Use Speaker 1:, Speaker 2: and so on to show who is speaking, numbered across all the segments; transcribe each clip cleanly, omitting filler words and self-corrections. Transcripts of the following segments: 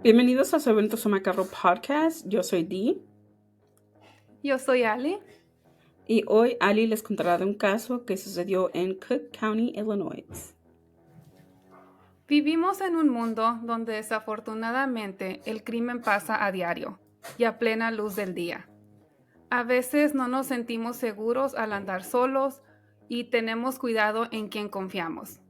Speaker 1: Bienvenidos a su evento Somacarro Podcast. Yo soy Dee
Speaker 2: Yo soy Ali.
Speaker 1: y hoy Ali les contará de un caso que sucedió en Cook County, Illinois.
Speaker 2: Vivimos en un mundo donde desafortunadamente el crimen pasa a diario y a plena luz del día. A veces no nos sentimos seguros al andar solos y tenemos cuidado en quien confiamos.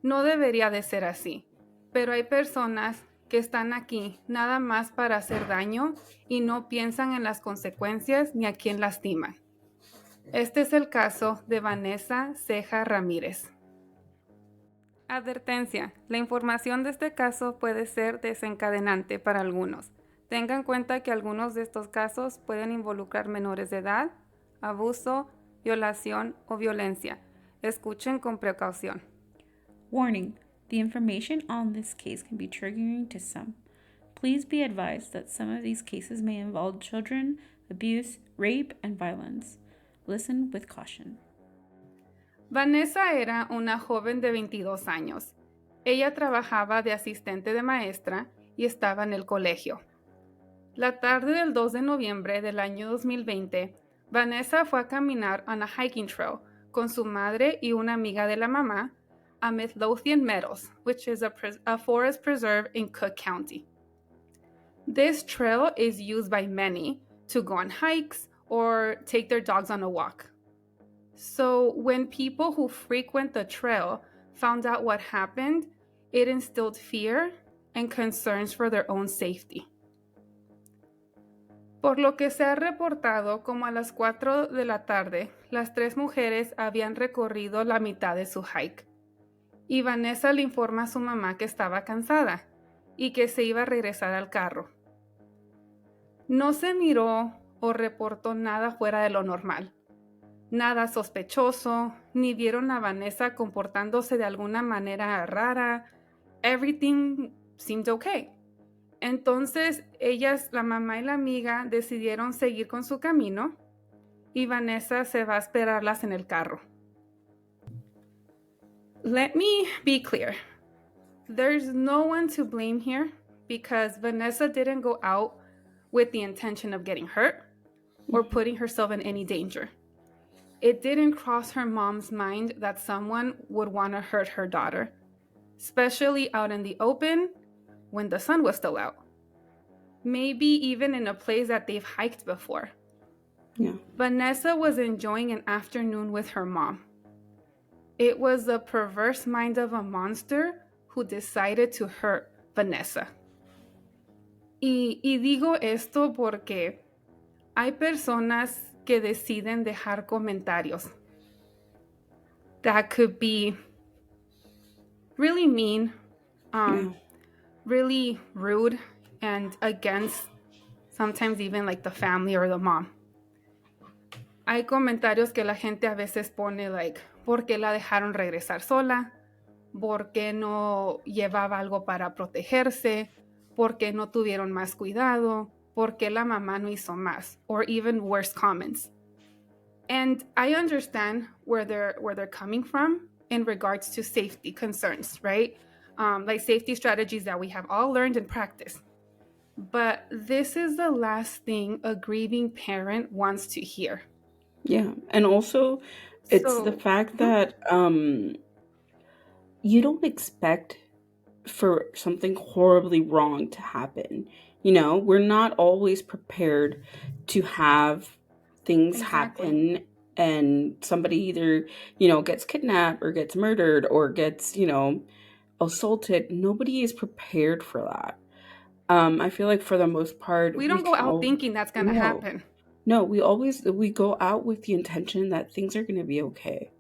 Speaker 2: No debería de ser así, pero hay personas que están aquí nada más para hacer daño y no piensan en las consecuencias ni a quién lastiman. Este es el caso de Vanessa Ceja Ramírez. Advertencia: la información de este caso puede ser desencadenante para algunos. Tenga en cuenta que algunos de estos casos pueden involucrar menores de edad, abuso, violación o violencia. Escuchen con precaución.
Speaker 3: Warning: the information on this case can be triggering to some. Please be advised that some of these cases may involve children, abuse, rape, and violence. Listen with caution.
Speaker 2: Vanessa era una joven de 22 años. Ella trabajaba de asistente de maestra y estaba en el colegio. La tarde del 2 de noviembre del año 2020, Vanessa fue a caminar on a hiking trail con su madre y una amiga de la mamá a Midlothian Meadows, which is a forest preserve in Cook County. This trail is used by many to go on hikes or take their dogs on a walk. So when people who frequent the trail found out what happened, it instilled fear and concerns for their own safety. Por lo que se ha reportado, como a las 4 de la tarde, las tres mujeres habían recorrido la mitad de su hike. Y Vanessa le informa a su mamá que estaba cansada y que se iba a regresar al carro. No se miró o reportó nada fuera de lo normal. Nada sospechoso, ni vieron a Vanessa comportándose de alguna manera rara. Everything seemed okay. Entonces, ellas, la mamá y la amiga, decidieron seguir con su camino y Vanessa se va a esperarlas en el carro. Let me be clear. There's no one to blame here because Vanessa didn't go out with the intention of getting hurt or putting herself in any danger. It didn't cross her mom's mind that someone would want to hurt her daughter, especially out in the open when the sun was still out. Maybe even in a place that they've hiked before.
Speaker 1: Yeah.
Speaker 2: Vanessa was enjoying an afternoon with her mom. It was the perverse mind of a monster who decided to hurt Vanessa. Y digo esto porque hay personas que deciden dejar comentarios that could be really mean, really rude, and against sometimes even like the family or the mom. Hay comentarios que la gente a veces pone like, ¿por qué la dejaron regresar sola? ¿Por qué no llevaba algo para protegerse? ¿Por qué no tuvieron más cuidado? ¿Por qué la mamá no hizo más? Or even worse comments. And I understand where they're coming from in regards to safety concerns, right? Like safety strategies that we have all learned and practiced. But this is the last thing a grieving parent wants to hear.
Speaker 1: Yeah. And also, it's the fact that you don't expect for something horribly wrong to happen. You know, we're not always prepared to have things happen and somebody either, gets kidnapped or gets murdered or gets, assaulted. Nobody is prepared for that. I feel like for the most part,
Speaker 2: we don't go out thinking that's going to happen.
Speaker 1: No, we go out with the intention that things are going to be okay.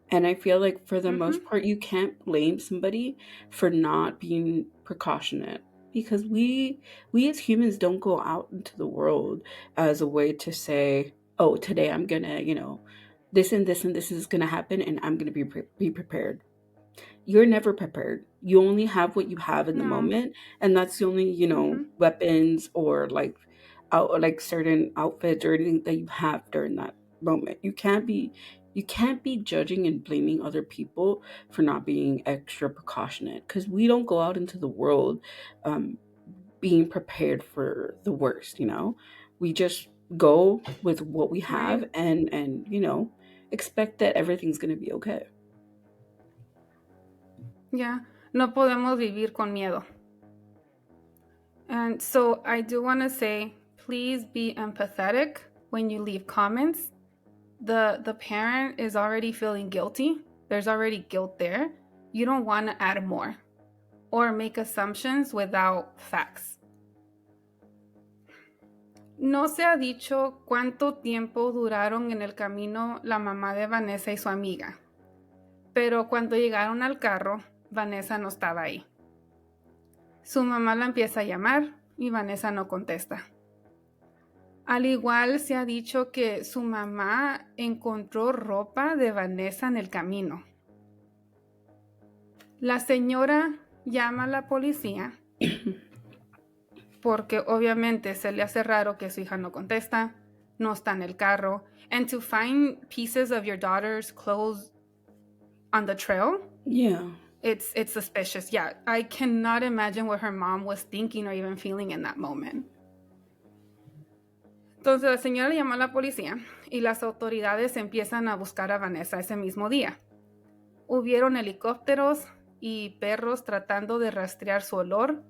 Speaker 1: And I feel like for the most part, you can't blame somebody for not being precautionate because we as humans don't go out into the world as a way to say, oh, today I'm going to, this and this and this is going to happen and I'm going to be prepared. You're never prepared. You only have what you have in the moment. And that's the only, weapons or like certain outfits or anything that you have during that moment. You can't be judging and blaming other people for not being extra precautionate because we don't go out into the world being prepared for the worst, you know? We just go with what we have
Speaker 2: Right?
Speaker 1: and expect that everything's going to be okay.
Speaker 2: Yeah. No podemos vivir con miedo. And so I do want to say, please be empathetic when you leave comments. The parent is already feeling guilty. There's already guilt there. You don't want to add more or make assumptions without facts. No se ha dicho cuánto tiempo duraron en el camino la mamá de Vanessa y su amiga, pero cuando llegaron al carro, Vanessa no estaba ahí. Su mamá la empieza a llamar y Vanessa no contesta. Al igual se ha dicho que su mamá encontró ropa de Vanessa en el camino. La señora llama a la policía porque obviamente se le hace raro que su hija no contesta, no está en el carro. And to find pieces of your daughter's clothes on the trail,
Speaker 1: Yeah.
Speaker 2: it's suspicious. Yeah, I cannot imagine what her mom was thinking or even feeling in that moment. Entonces la señora llama a la policía y las autoridades empiezan a buscar a Vanessa ese mismo día. Hubieron helicópteros y perros tratando de rastrear su olor.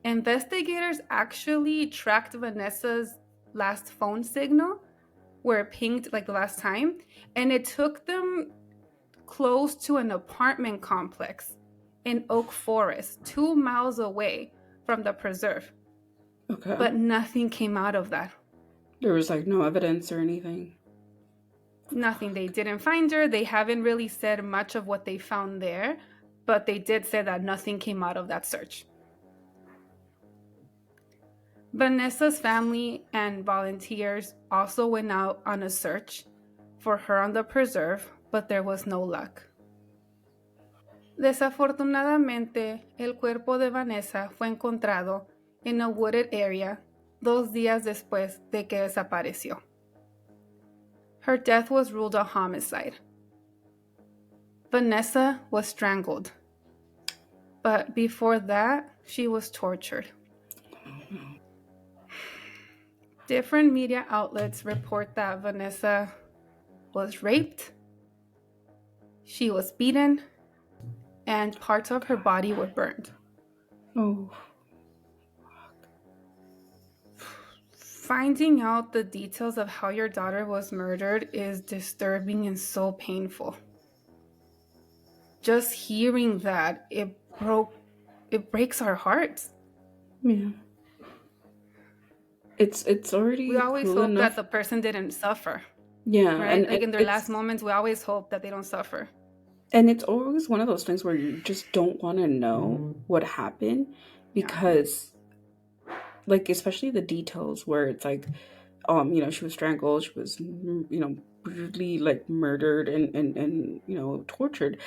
Speaker 2: Investigators actually tracked Vanessa's last phone signal where it pinged like the last time, and it took them close to an apartment complex in Oak Forest, 2 miles away from the preserve.
Speaker 1: Okay.
Speaker 2: But nothing came out of that.
Speaker 1: There was like no evidence or anything.
Speaker 2: Nothing. They didn't find her. They haven't really said much of what they found there, but they did say that nothing came out of that search. Vanessa's family and volunteers also went out on a search for her on the preserve, but there was no luck. Desafortunadamente, el cuerpo de Vanessa fue encontrado en a wooded area 2 días después de que desapareció. Her death was ruled a homicide. Vanessa was strangled, but before that, she was tortured. Different media outlets report that Vanessa was raped, she was beaten, and parts of her body were burned.
Speaker 1: Oh.
Speaker 2: Finding out the details of how your daughter was murdered is disturbing and so painful. Just hearing that, it breaks our hearts.
Speaker 1: Yeah. It's already
Speaker 2: We always
Speaker 1: cruel
Speaker 2: hope
Speaker 1: enough.
Speaker 2: that the person didn't suffer,
Speaker 1: Yeah,
Speaker 2: right?
Speaker 1: and
Speaker 2: Like in their
Speaker 1: it's-
Speaker 2: last moments, we always hope that they don't suffer.
Speaker 1: And it's always one of those things where you just don't want to know what happened because, like, especially the details where it's like, she was strangled, she was, brutally like murdered and tortured.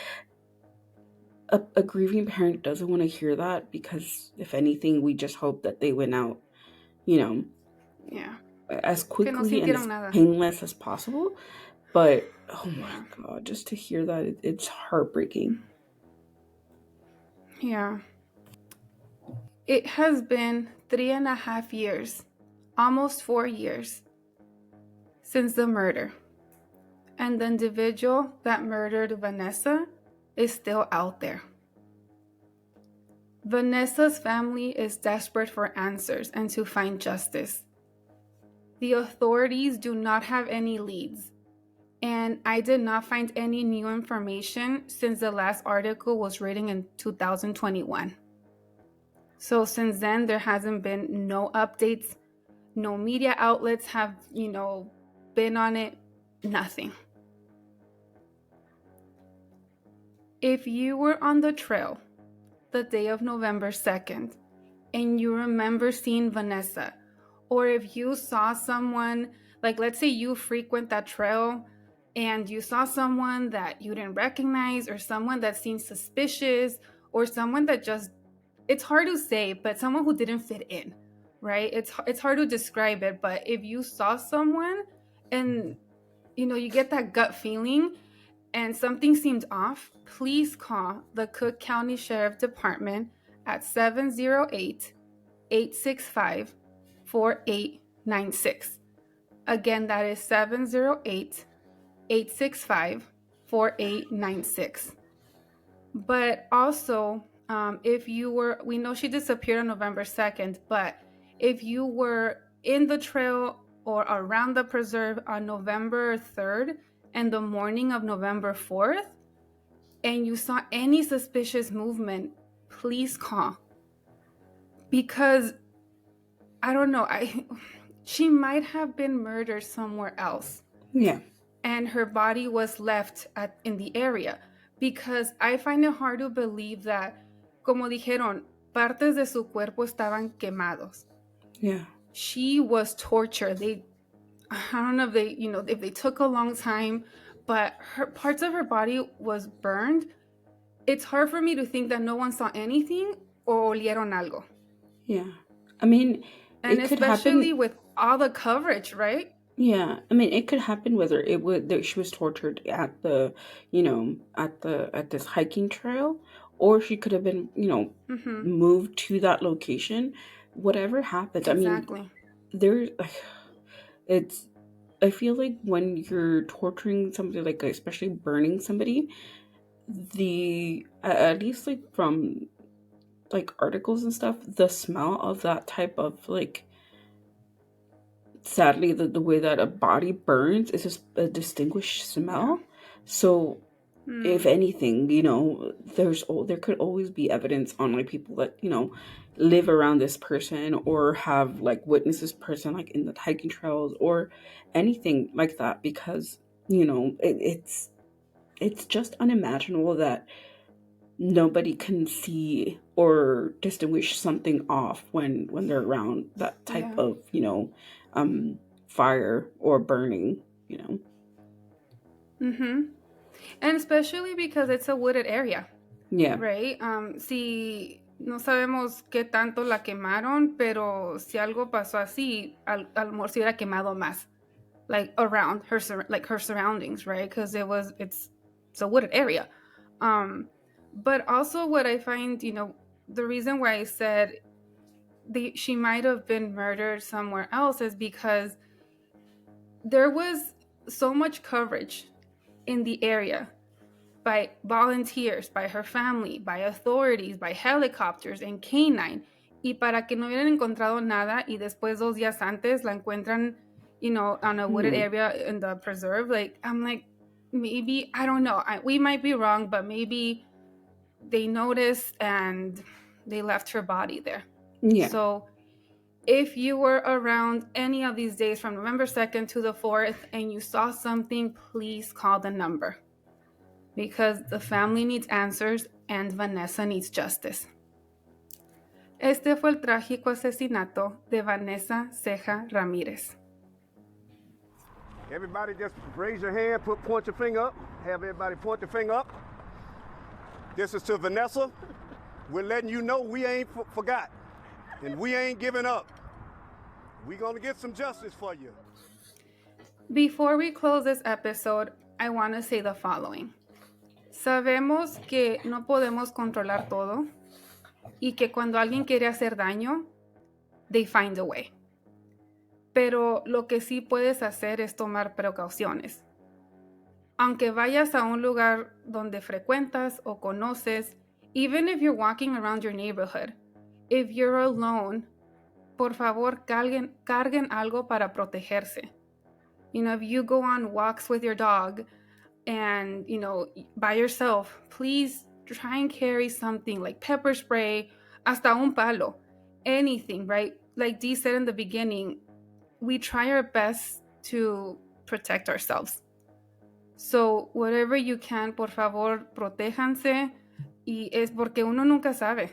Speaker 1: A grieving parent doesn't want to hear that because, if anything, we just hope that they went out,
Speaker 2: Yeah.
Speaker 1: as quickly and
Speaker 2: sintieron
Speaker 1: as
Speaker 2: nada.
Speaker 1: painless as possible. But oh my God, just to hear that, it's heartbreaking.
Speaker 2: Yeah. It has been 3.5 years, almost 4 years, since the murder. And the individual that murdered Vanessa is still out there. Vanessa's family is desperate for answers and to find justice. The authorities do not have any leads, and I did not find any new information since the last article was written in 2021. So since then, there hasn't been no updates, no media outlets have, been on it, nothing. If you were on the trail the day of November 2nd and you remember seeing Vanessa, or if you saw someone, like let's say you frequent that trail and you saw someone that you didn't recognize or someone that seemed suspicious or someone that just, it's hard to say, but someone who didn't fit in, right? It's hard to describe it, but if you saw someone and you get that gut feeling and something seemed off, please call the Cook County Sheriff Department at 708-865-4896. Again, that is 708-865-4896. But also, we know she disappeared on November 2nd, but if you were in the trail or around the preserve on November 3rd and the morning of November 4th, and you saw any suspicious movement, please call. Because, I don't know, she might have been murdered somewhere else.
Speaker 1: Yeah.
Speaker 2: And her body was left in the area. Because I find it hard to believe that, como dijeron, partes de su cuerpo estaban quemados.
Speaker 1: Yeah.
Speaker 2: She was tortured. I don't know if they took a long time, but parts of her body was burned. It's hard for me to think that no one saw anything or olieron algo.
Speaker 1: Yeah. I mean,
Speaker 2: and
Speaker 1: it could
Speaker 2: especially
Speaker 1: happen
Speaker 2: with all the coverage, right?
Speaker 1: Yeah, I mean, it could happen whether that she was tortured at the, at this hiking trail, or she could have been, moved to that location. Whatever happened,
Speaker 2: Exactly.
Speaker 1: I mean, there's, it's. I feel like when you're torturing somebody, like especially burning somebody, at least like from like articles and stuff, the smell of that type of like sadly the way that a body burns is just a distinguished smell. So if anything, there could always be evidence on like people that live around this person or have like witnessed this person like in the hiking trails or anything like that, because it's just unimaginable that nobody can see or distinguish something off when they're around that type of fire or burning.
Speaker 2: And especially because it's a wooded area.
Speaker 1: Yeah.
Speaker 2: Right? Si no sabemos qué tanto la quemaron, pero si algo pasó así, a lo mejor se hubiera quemado más, like around her, like her surroundings, right? Because it's a wooded area. But also what I find, the reason why I said she might have been murdered somewhere else is because there was so much coverage in the area by volunteers, by her family, by authorities, by helicopters and canine. Y para que no hubieran encontrado nada y después 2 días antes la encuentran, on a wooded area in the preserve, I'm like, maybe, I don't know, we might be wrong, but maybe they noticed and they left her body there.
Speaker 1: Yeah.
Speaker 2: So if you were around any of these days from November 2nd to the 4th and you saw something, please call the number. Because the family needs answers and Vanessa needs justice. Este fue el trágico asesinato de Vanessa Ceja Ramirez.
Speaker 4: Everybody just raise your hand, point your finger up. Have everybody point their finger up. This is to Vanessa. We're letting you know we ain't forgot. And we ain't giving up. We're going to get some justice for you.
Speaker 2: Before we close this episode, I want to say the following. Sabemos que no podemos controlar todo y que cuando alguien quiere hacer daño, they find a way. Pero lo que sí puedes hacer es tomar precauciones. Aunque vayas a un lugar donde frecuentas o conoces, even if you're walking around your neighborhood, if you're alone, por favor carguen algo para protegerse. If you go on walks with your dog and, by yourself, please try and carry something like pepper spray, hasta un palo, anything, right? Like Dee said in the beginning, we try our best to protect ourselves. So whatever you can, por favor, protéjanse, y es porque uno nunca sabe.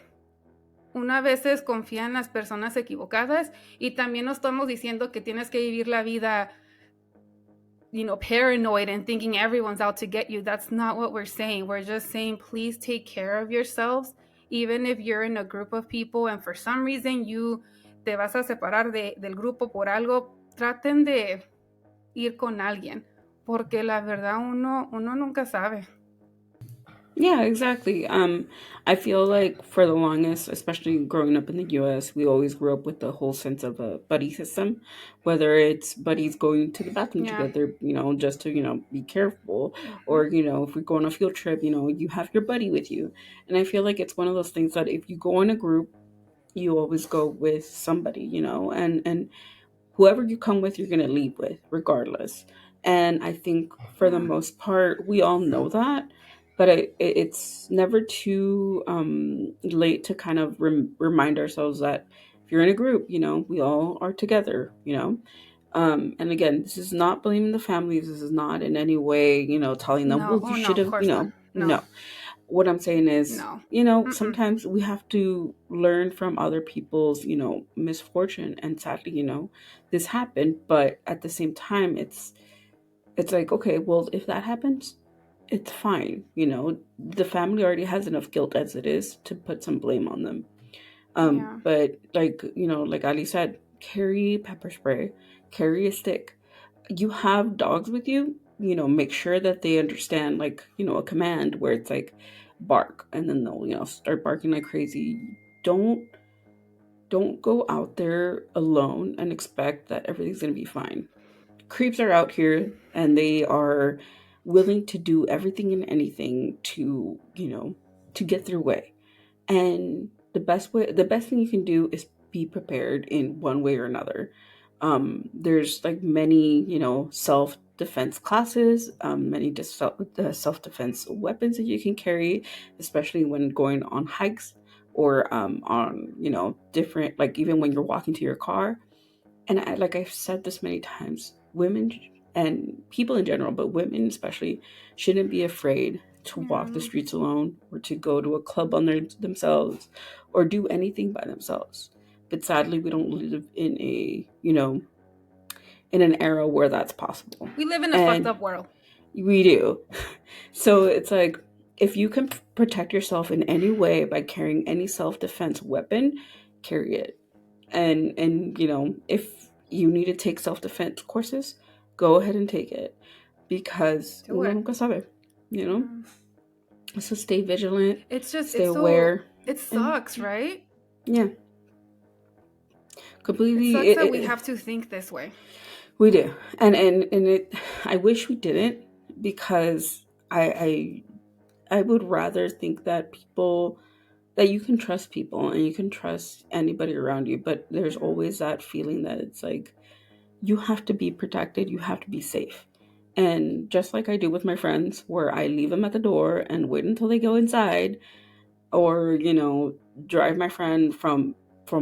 Speaker 2: Una veces confía en las personas equivocadas y también no estamos diciendo que tienes que vivir la vida paranoid and thinking everyone's out to get you. That's not what we're saying. We're just saying, please take care of yourselves. Even if you're in a group of people and for some reason you te vas a separar del grupo por algo, traten de ir con alguien, porque la verdad uno nunca sabe.
Speaker 1: Yeah, exactly. I feel like for the longest, especially growing up in the US, we always grew up with the whole sense of a buddy system, whether it's buddies going to the bathroom
Speaker 2: Yeah.
Speaker 1: together, just to, be careful,
Speaker 2: Hmm.
Speaker 1: or, if we go on a field trip, you have your buddy with you. And I feel like it's one of those things that if you go in a group, you always go with somebody, and whoever you come with, you're going to leave with, regardless. And I think for the
Speaker 2: Yeah.
Speaker 1: most part, we all know that, but it's never too late to kind of remind ourselves that if you're in a group, we all are together. And again, this is not blaming the families. This is not in any way, telling them,
Speaker 2: No.
Speaker 1: well, you
Speaker 2: Oh no.
Speaker 1: should
Speaker 2: Of
Speaker 1: have,
Speaker 2: course not. No.
Speaker 1: no. What I'm saying is,
Speaker 2: No. Mm-mm.
Speaker 1: sometimes we have to learn from other people's, misfortune. And sadly, this happened. But at the same time, it's like, okay, well, if that happens, it's fine. The family already has enough guilt as it is to put some blame on them.
Speaker 2: Yeah.
Speaker 1: But like, like Ali said, carry pepper spray, carry a stick. You have dogs with you, make sure that they understand, like, a command where it's like bark, and then they'll, start barking like crazy. Don't go out there alone and expect that everything's going to be fine. Creeps are out here and they are willing to do everything and anything to, to get their way. And the best thing you can do is be prepared in one way or another. There's like many, self defense classes, many self defense weapons that you can carry, especially when going on hikes or on, different, like even when you're walking to your car. And like I've said this many times, women and people in general, but women especially, shouldn't be afraid to walk the
Speaker 2: Yeah.
Speaker 1: streets alone or to go to a club on themselves or do anything by themselves. But sadly, we don't live in in an era where that's possible.
Speaker 2: We live in a fucked
Speaker 1: And
Speaker 2: up world.
Speaker 1: we do. So it's like, if you can protect yourself in any way by carrying any self-defense weapon, carry it. And if you need to take self-defense courses, go ahead and take it, because
Speaker 2: Do
Speaker 1: uno
Speaker 2: it.
Speaker 1: nunca sabe, you know
Speaker 2: Yeah.
Speaker 1: so stay vigilant,
Speaker 2: It's just
Speaker 1: stay
Speaker 2: it's so
Speaker 1: aware,
Speaker 2: it
Speaker 1: and
Speaker 2: sucks, right?
Speaker 1: yeah,
Speaker 2: It
Speaker 1: completely
Speaker 2: sucks that we have to think this way.
Speaker 1: we do. And it, I wish we didn't, because I would rather think that people, that you can trust people and you can trust anybody around you, but there's
Speaker 2: Yeah.
Speaker 1: always that feeling that it's like, you have to be protected, you have to be safe. And just like I do with my friends, where I leave them at the door and wait until they go inside, or drive my friend from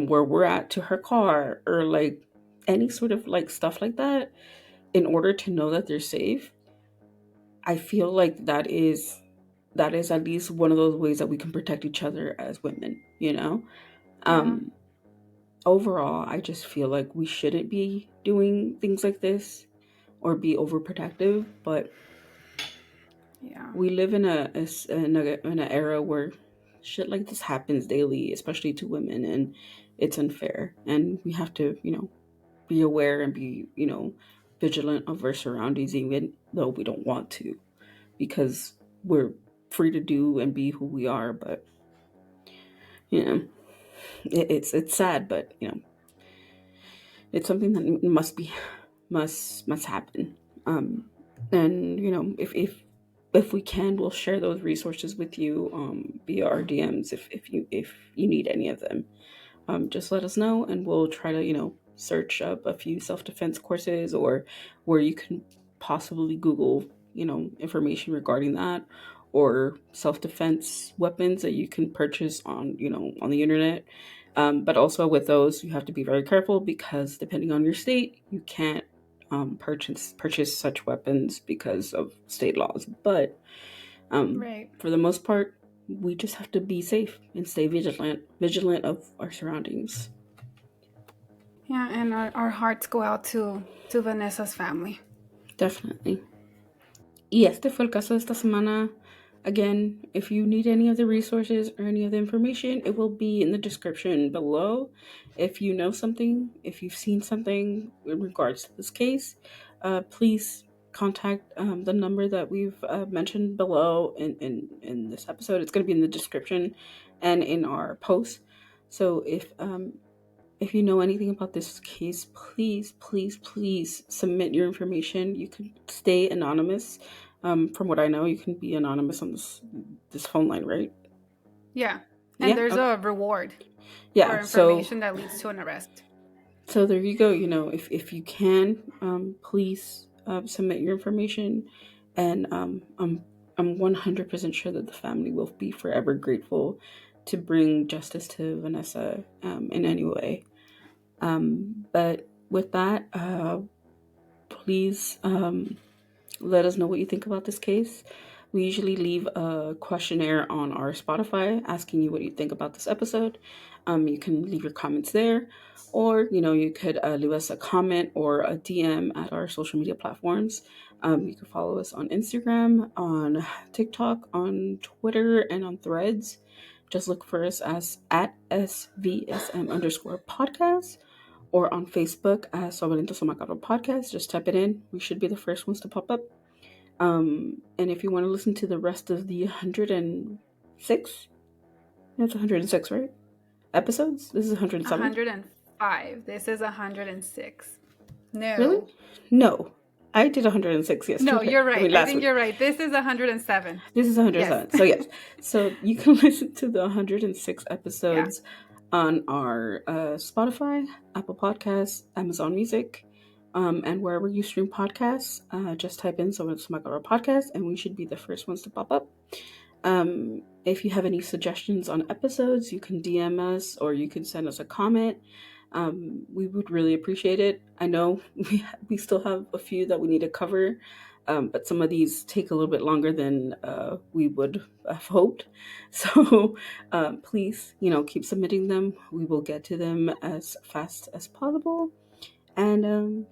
Speaker 1: where we're at to her car, or like any sort of like stuff like that, in order to know that they're safe. I feel like that is at least one of those ways that we can protect each other as women.
Speaker 2: Yeah.
Speaker 1: um Overall, I just feel like we shouldn't be doing things like this or be overprotective, but
Speaker 2: Yeah.
Speaker 1: we live in an era where shit like this happens daily, especially to women, and it's unfair. And we have to, be aware and be, vigilant of our surroundings, even though we don't want to, because we're free to do and be who we are. But you know, it's sad, but it's something that must happen. Um, and if we can, we'll share those resources with you via our DMs if you need any of them. Just let us know, and we'll try to search up a few self defense courses, or where you can possibly Google information regarding that, or self defense weapons that you can purchase on the internet. But also with those, you have to be very careful, because depending on your state, you can't purchase such weapons because of state laws. But
Speaker 2: Right.
Speaker 1: for the most part, we just have to be safe and stay vigilant of our surroundings.
Speaker 2: Yeah, and our hearts go out to Vanessa's family.
Speaker 1: Definitely. Y este fue el caso de esta semana. Again, if you need any of the resources or any of the information, it will be in the description below. If you know something, if you've seen something in regards to this case, please contact the number that we've mentioned below in this episode. It's going to be in the description and in our post. So if you know anything about this case, please submit your information. You can stay anonymous. From what I know, you can be anonymous on this phone line, right?
Speaker 2: Yeah. And there's a reward for information that leads to an arrest.
Speaker 1: So there you go. If you can, please submit your information, and I'm 100% sure that the family will be forever grateful to bring justice to Vanessa in any way. But with that, please let us know what you think about this case. We usually leave a questionnaire on our Spotify asking you what you think about this episode. You can leave your comments there, or you could leave us a comment or a DM at our social media platforms. You can follow us on Instagram, on TikTok, on Twitter, and on Threads. Just look for us as at SVSM_podcast, or on Facebook as Suavecito Macabro Podcast. Just type it in. We should be the first ones to pop up. And if you want to listen to the rest of the 106, that's 106, right? Episodes? This is 107.
Speaker 2: 105. This is 106. No.
Speaker 1: Really? No. I did 106 yesterday.
Speaker 2: No, you're right. I think you're right. This is 107.
Speaker 1: This is 107. Yes. So yes. So you can listen to the 106 episodes on our Spotify, Apple Podcasts, Amazon Music, and wherever you stream podcasts. Just type in Suavecito Macabro Podcast, and we should be the first ones to pop up. If you have any suggestions on episodes, you can DM us or you can send us a comment. We would really appreciate it. I know we still have a few that we need to cover, but some of these take a little bit longer than we would have hoped. So please, keep submitting them. We will get to them as fast as possible. And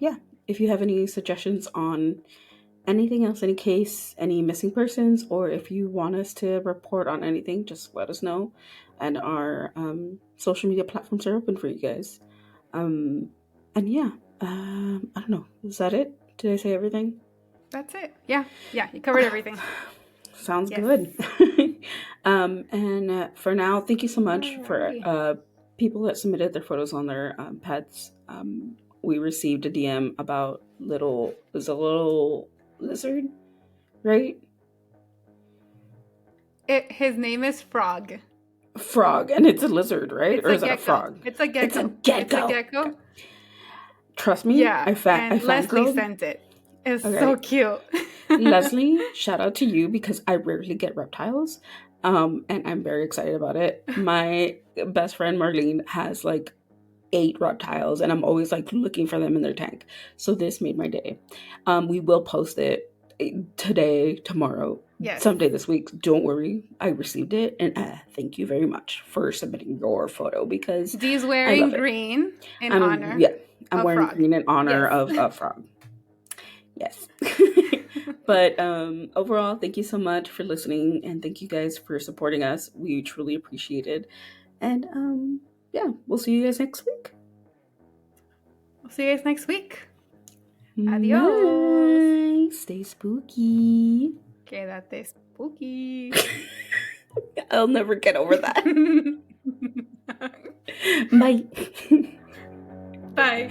Speaker 1: if you have any suggestions on anything else, any case, any missing persons, or if you want us to report on anything, just let us know. And our social media platforms are open for you guys. I don't know. Is that it? Did I say everything?
Speaker 2: That's it. Yeah, you covered everything.
Speaker 1: Sounds good. And for now, thank you so much for people that submitted their photos on their pets. We received a DM about a little lizard, right?
Speaker 2: His name is Frog.
Speaker 1: Frog, and it's a lizard, right? Or is it a frog?
Speaker 2: It's a gecko.
Speaker 1: It's a gecko. Trust me.
Speaker 2: Yeah. I Leslie sent it. It's so cute.
Speaker 1: Leslie, shout out to you because I rarely get reptiles. And I'm very excited about it. My best friend Marlene has 8 reptiles, and I'm always looking for them in their tank. So this made my day. We will post it today, tomorrow, someday this week. Don't worry, I received it, and thank you very much for submitting your photo because
Speaker 2: Dee's wearing green in honor.
Speaker 1: Yeah, I'm wearing
Speaker 2: Frog.
Speaker 1: green in honor of a frog. Yes. But overall, thank you so much for listening, and thank you guys for supporting us. We truly appreciate it. And we'll see you guys next week.
Speaker 2: Adios.
Speaker 1: Bye. Stay spooky.
Speaker 2: Quédate spooky.
Speaker 1: I'll never get over that. Bye.
Speaker 2: Bye.